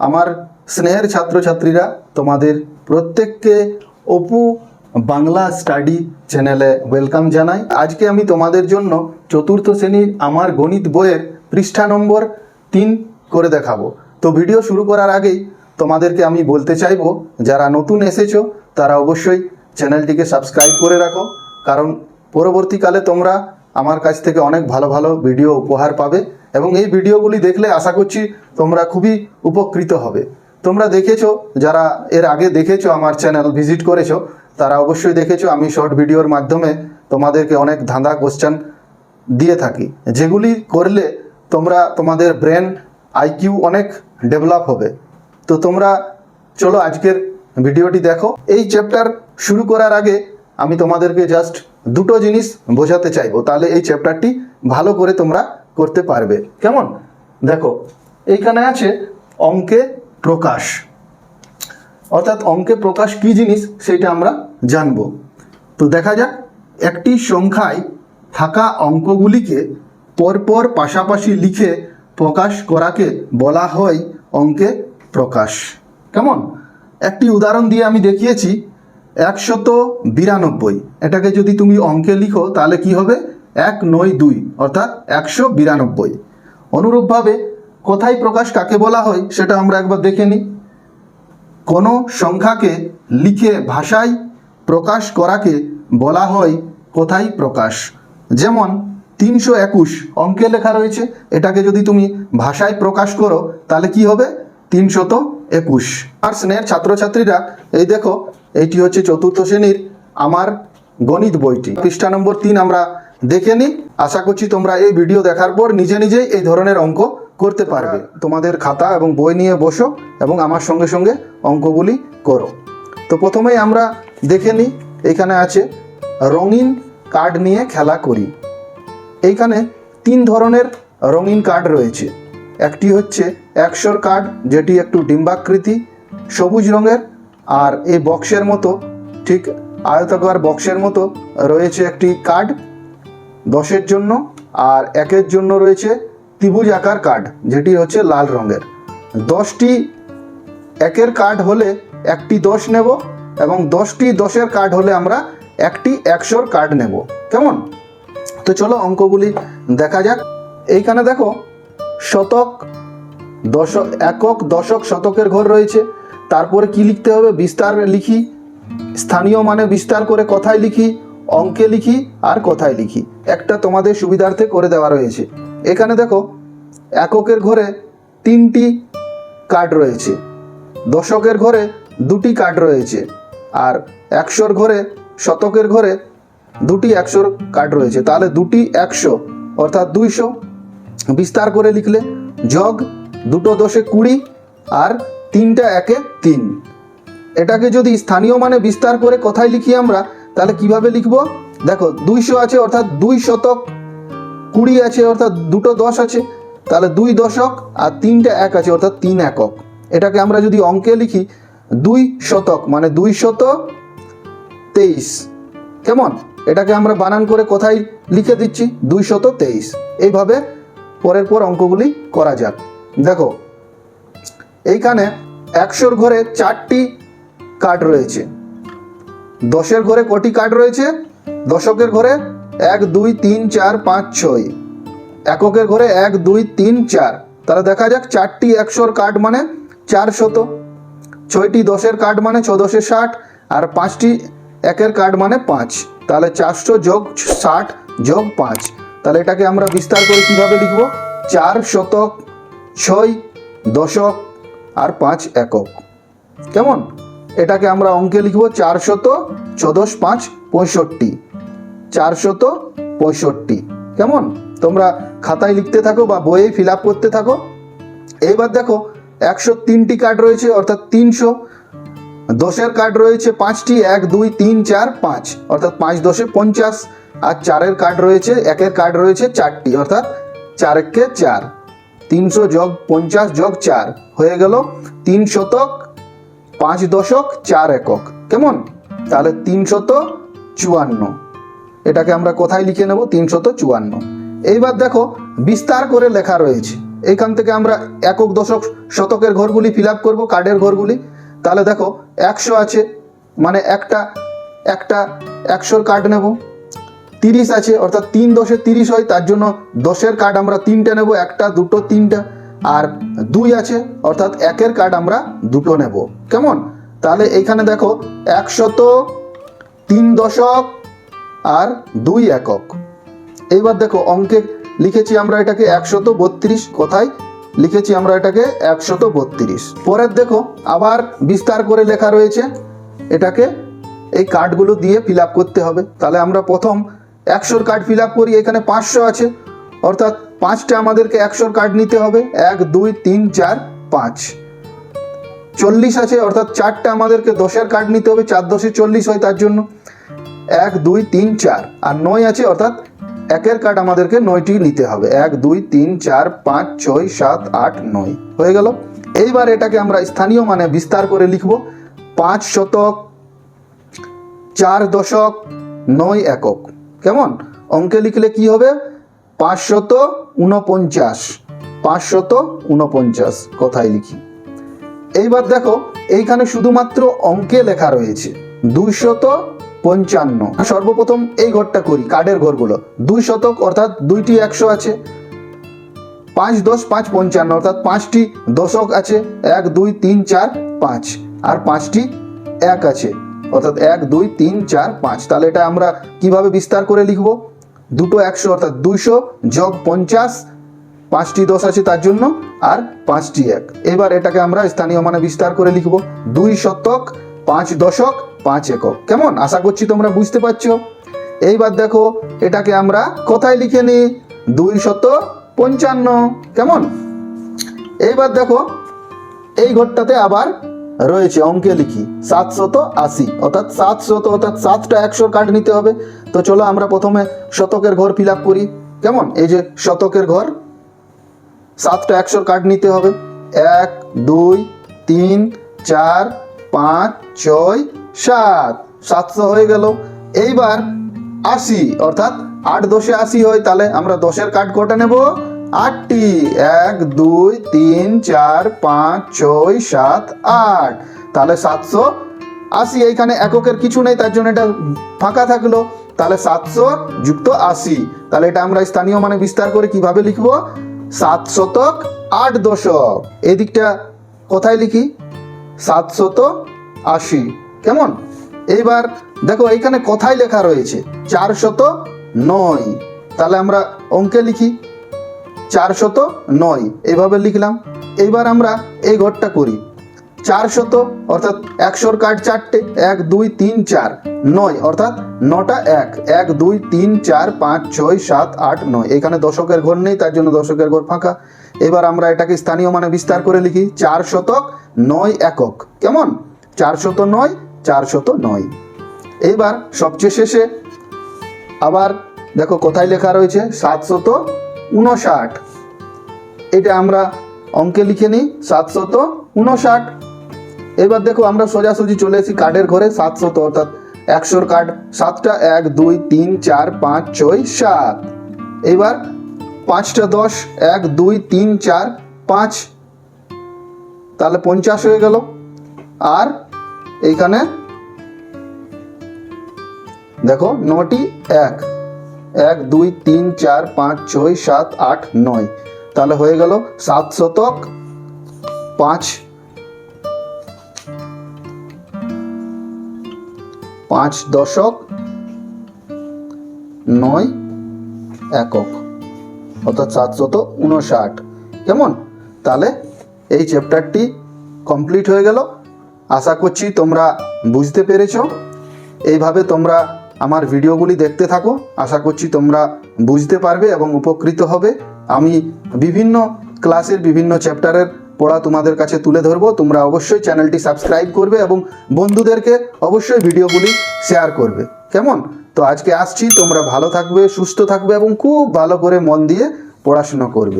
আমার স্নেহের ছাত্রছাত্রীরা, তোমাদের প্রত্যেককে অপু বাংলা স্টাডি চ্যানেলে ওয়েলকাম জানাই। আজকে আমি তোমাদের জন্য চতুর্থ শ্রেণীর আমার গণিত বইয়ের পৃষ্ঠা নম্বর 3 করে দেখাবো। তো ভিডিও শুরু করার আগেই তোমাদেরকে আমি বলতে চাইবো, যারা নতুন এসেছো তারা অবশ্যই চ্যানেলটিকে সাবস্ক্রাইব করে রাখো, কারণ পরবর্তীকালে তোমরা আমার কাছ থেকে অনেক ভালো ভালো ভিডিও উপহার পাবে এবং এই ভিডিওগুলি দেখলে আশা করছি তোমরা খুবই উপকৃত হবে। তোমরা দেখেছো, যারা এর আগে দেখেছো আমার চ্যানেল ভিজিট করেছো, তারা অবশ্যই দেখেছো আমি শর্ট ভিডিওর মাধ্যমে তোমাদেরকে অনেক ধাঁধা কোশ্চেন দিয়ে থাকি, যেগুলি করলে তোমাদের ব্রেন আইকিউ অনেক ডেভেলপ হবে। তো তোমরা চলো আজকের ভিডিওটি দেখো। এই চ্যাপ্টার শুরু করার আগে আমি তোমাদেরকে জাস্ট দুটো জিনিস বোঝাতে চাইবো, তাহলে এই চ্যাপ্টারটি ভালো করে তোমরা করতে পারবে। কেমন? দেখো, এইখানে আছে অঙ্কে প্রকাশ, অর্থাৎ অঙ্কে প্রকাশ কি জিনিস সেটা আমরা জানবো। তো দেখা যাক, একটি সংখ্যায় থাকা অঙ্কগুলিকে পরপর পাশাপাশি লিখে প্রকাশ করাকে বলা হয় অঙ্কে প্রকাশ। কেমন? একটি উদাহরণ দিয়ে আমি দেখিয়েছি 192। এটাকে যদি তুমি অঙ্কে লিখো তাহলে কি হবে? 192 অর্থাৎ 192। অনুরূপভাবে কোথায় প্রকাশ কাকে বলা হয় সেটা আমরা একবার দেখে নিই। কোনো সংখ্যাকে লিখে ভাষায় প্রকাশ করাকে বলা হয় কোথায় প্রকাশ। যেমন 321 অঙ্কে লেখা রয়েছে, এটাকে যদি তুমি ভাষায় প্রকাশ করো তাহলে কি হবে? 321। আর স্নেহের ছাত্রছাত্রীরা, এই দেখো, এইটি হচ্ছে চতুর্থ শ্রেণীর আমার গণিত বইটি, পৃষ্ঠা নম্বর 3 আমরা দেখে নিই। আশা করছি তোমরা এই ভিডিও দেখার পর নিজে নিজেই এই ধরনের অঙ্ক করতে পারবে। তোমাদের খাতা এবং বই নিয়ে বসো এবং আমার সঙ্গে সঙ্গে অঙ্কগুলি করো। তো প্রথমেই আমরা দেখে নিই, এইখানে আছে রঙিন কার্ড নিয়ে খেলা করি। এইখানে 3 ধরনের রঙিন কার্ড রয়েছে। একটি হচ্ছে 100 কার্ড, যেটি একটু ডিম্বাকৃতি সবুজ রঙের, আর এই বক্সের মতো, ঠিক আয়তাকার বক্সের মতো রয়েছে একটি কার্ড 10-এর জন্য, আর 1-এর জন্য রয়েছে ত্রিভুজ আকার কার্ড, যেটি হচ্ছে লাল রঙের। 10টি 1-এর কার্ড হলে একটি 10 নেব এবং 10টি 10-এর কার্ড হলে আমরা একটি 100-র কার্ড নেব। কেমন? তো চলো অঙ্কগুলি দেখা যাক। এইখানে দেখো শতক, দশক, একক, দশক, শতকের ঘর রয়েছে। তারপরে কি লিখতে হবে? বিস্তার লিখি, স্থানীয় মানে বিস্তার করে কথায় লিখি, অঙ্কে লিখি আর কথায় লিখি। একটা তোমাদের সুবিধার্থে করে দেওয়া রয়েছে। এখানে দেখো এককের ঘরে 3টি কার্ড রয়েছে, দশকের ঘরে 2টি কার্ড রয়েছে, আর 100-র ঘরে, শতকের ঘরে 2টি 100-র কার্ড রয়েছে। তাহলে 2টি 100 অর্থাৎ 200। বিস্তার করে লিখলে যোগ 2 10 20 আর 3টা 1 3। এটাকে যদি স্থানীয় মানে বিস্তার করে কথায় লিখি আমরা, তাহলে কিভাবে লিখব? দেখো 200 আছে অর্থাৎ 2 শতক, 20 আছে অর্থাৎ 2 10 আছে, তাহলে 2 দশক, আর 3টা 1 আছে অর্থাৎ 3 একক। এটাকে আমরা যদি অঙ্কে লিখি 2 শতক মানে 223। কেমন? এটাকে আমরা বানান করে কোথায় লিখে দিচ্ছি? 223। এইভাবে পরের পর অঙ্কগুলি করা যাক। দেখো এইখানে 100-র ঘরে 4টি কার্ড রয়েছে, 10-এর ঘরে কটি কার্ড রয়েছে? দশকের ঘরে 1 2 3 4 5 6, এককের ঘরে 1 2 3 4। তাহলে দেখা যাক 4টি 100-র কার্ড মানে 400, 6টি 10-এর কার্ড মানে 6 10 60, আর 5টি 1-এর কার্ড মানে 5। তাহলে 400 যোগ 60 যোগ 5। তাহলে এটাকে আমরা বিস্তার করে কিভাবে লিখব? 4 শতক, 6 দশক আর 5 একক। কেমন? এটাকে আমরা অঙ্কে লিখব 414 5 65, 465। কেমন? তোমরা খাতায় লিখতে থাকো বা বইয়ে ফিল আপ করতে থাকো। এইবার দেখো 103টি কার্ড রয়েছে অর্থাৎ 300, 10-এর কার্ড রয়েছে 5টি, 1 2 3 4 5 অর্থাৎ 5 10 50, আর 4-এর কার্ড রয়েছে, 1-এর কার্ড রয়েছে 4টি অর্থাৎ 4 1 4। 300 যোগ 50 যোগ 4 হয়ে গেল 3 শতক, 5 দশক, 4 একক। কেমন? তাহলে 354। এটাকে আমরা কোথায় লিখে নেব? 354। এইবার দেখো বিস্তার করে লেখা রয়েছে, এইখান থেকে আমরা একক দশক শতকের ঘরগুলি ফিল আপ করবো, কার্ডের ঘরগুলি। তাহলে দেখো 100 আছে, মানে একটা 100-র কার্ড নেব। 30 আছে, অর্থাৎ 3 10-এ 30 হয়, তার জন্য 10-এর কার্ড আমরা 3টে নেব, 1টা 2টো 3টা। আর 2 আছে, অর্থাৎ 1-এর কার্ড আমরা 2টো নেব। কেমন? তাহলে এইখানে দেখো 100, 3 দশক আর 2 একক। এইবার দেখো অঙ্কে লিখেছি আমরা এটাকে 132। কোথায় লিখেছি আমরা এটাকে? 132। পরের দেখো আবার বিস্তার করে লেখা রয়েছে, এটাকে এই কার্ডগুলো দিয়ে ফিল আপ করতে হবে। তাহলে আমরা প্রথম 100-র কার্ড ফিল আপ করি। এখানে 500 আছে, অর্থাৎ 5টা আমাদেরকে 100-র কার্ড নিতে হবে। 1 2 3 4 5। 40 আছে, অর্থাৎ 4টা আমাদেরকে 10-এর কার্ড নিতে হবে। 4 10-এ 40 হয়, তার জন্য 1 2 3 4। আর 9 আছে, অর্থাৎ 1-এর কার্ড আমাদেরকে 9টি নিতে হবে। 1 2 3 4 5 6 7 8 9 হয়ে গেল। এইবার এটাকে আমরা স্থানীয় মানে বিস্তার করে লিখব। 5 শতক, 4 দশক, 9 একক। কেমন? অঙ্কে লিখলে কি হবে? 549। 549 কোথায় লিখি? এইবার দেখো এইখানে শুধুমাত্র অঙ্কে লেখা রয়েছে 255। সর্বপ্রথম এই ঘরটা করি, কার্ডের ঘরগুলো। 2 শতক, অর্থাৎ 2টি 100 আছে। 5 10 5 55, অর্থাৎ 5টি দশক আছে। 1 2 3 4 5। আর 5টি 1 আছে, অর্থাৎ 1 2 3 4 5। তাহলে এটা আমরা কিভাবে বিস্তার করে লিখব? 2টো 100, অর্থাৎ 200 যোগ 50। 5টি 10 আছে তার জন্য, আর 5টি 1। এবার এটাকে আমরা স্থানীয় মানে বিস্তার করে লিখব। 2 শতক, 5 দশক, 5 একক। কেমন? আশা করছি তোমরা বুঝতে পারছো। এইবার দেখো এটাকে আমরা কোথায় লিখে নিই? 255। কেমন? এইবার দেখো এই ঘরটাতে আবার রয়েছে, অঙ্কে লিখি 780, অর্থাৎ 700, অর্থাৎ 7টা 100-র কার্ড নিতে হবে। তো চলো আমরা প্রথমে শতকের ঘর ফিল আপ করি। কেমন? এই যে শতকের ঘর, 7টা 100-র কার্ড নিতে হবে। 1 2 3 4 5 6 7। 700 হয়ে গেল। এইবার 80, অর্থাৎ 8 10-এ 80 হয়, তাহলে আমরা 10-এর কার্ড কটা নেব? 8টি। 1 2 3 4 5 6 7 8। তাহলে 780। এইখানে এককের কিছু নেই, তার জন্য এটা ফাঁকা থাকলো। তাহলে 700 যুক্ত 80। তাহলে এটা আমরা স্থানীয় মানে বিস্তার করে কিভাবে লিখব? 7 শতক 8 দশক। এই দিকটা কোথায় লিখি? 780। কেমন? এইবার দেখো এইখানে কোথায় লেখা রয়েছে? 409। তাহলে আমরা অঙ্কে লিখি 409, এইভাবে লিখলাম। এইবার আমরা এই ঘরটা করি। 400, অর্থাৎ 100-র কার্ড 4টে। 1 2 3 4 9, অর্থাৎ 9টা 1। 1 2 3 4 5 6 7 8 9। এখানে দশকের ঘর নেই, তার জন্য দশকের ঘর ফাঁকা। এবার আমরা এটাকে স্থানীয় মানে বিস্তার করে লিখি। 4 শতক 9 একক। কেমন? 409 409। এইবার সবচেয়ে শেষে আবার দেখো কোথায় লেখা রয়েছে? 759। এটা আমরা অঙ্কে লিখে নিই 759। এবার দেখো আমরা সোজাসুজি চলে এসেছি কার্ডের ঘরে। 700, অর্থাৎ 100-র কার্ড 7টা। 1 2 3 4 5 6 7। এবার 5টা 10। 1 2 3 4 5। তাহলে 50 হয়ে গেল। আর এইখানে দেখো 9টি 1। 1 2 3 4 5 6 7 8 9। তাহলে হয়ে গেল 7 শতক 5 দশক 9 একক, অর্থাৎ 759। কেমন? তাহলে এই চ্যাপ্টারটি কমপ্লিট হয়ে গেল। আশা করছি তোমরা বুঝতে পেরেছো। এইভাবে তোমরা আমার ভিডিওগুলি দেখতে থাকো। আশা করছি তোমরা বুঝতে পারবে এবং উপকৃত হবে। আমি বিভিন্ন ক্লাসের বিভিন্ন চ্যাপ্টারের পড়া তোমাদের কাছে তুলে ধরবো। তোমরা অবশ্যই চ্যানেলটি সাবস্ক্রাইব করবে এবং বন্ধুদেরকে অবশ্যই ভিডিওগুলি শেয়ার করবে। কেমন? তো আজকে আসছি। তোমরা ভালো থাকবে, সুস্থ থাকবে এবং খুব ভালো করে মন দিয়ে পড়াশোনা করবে।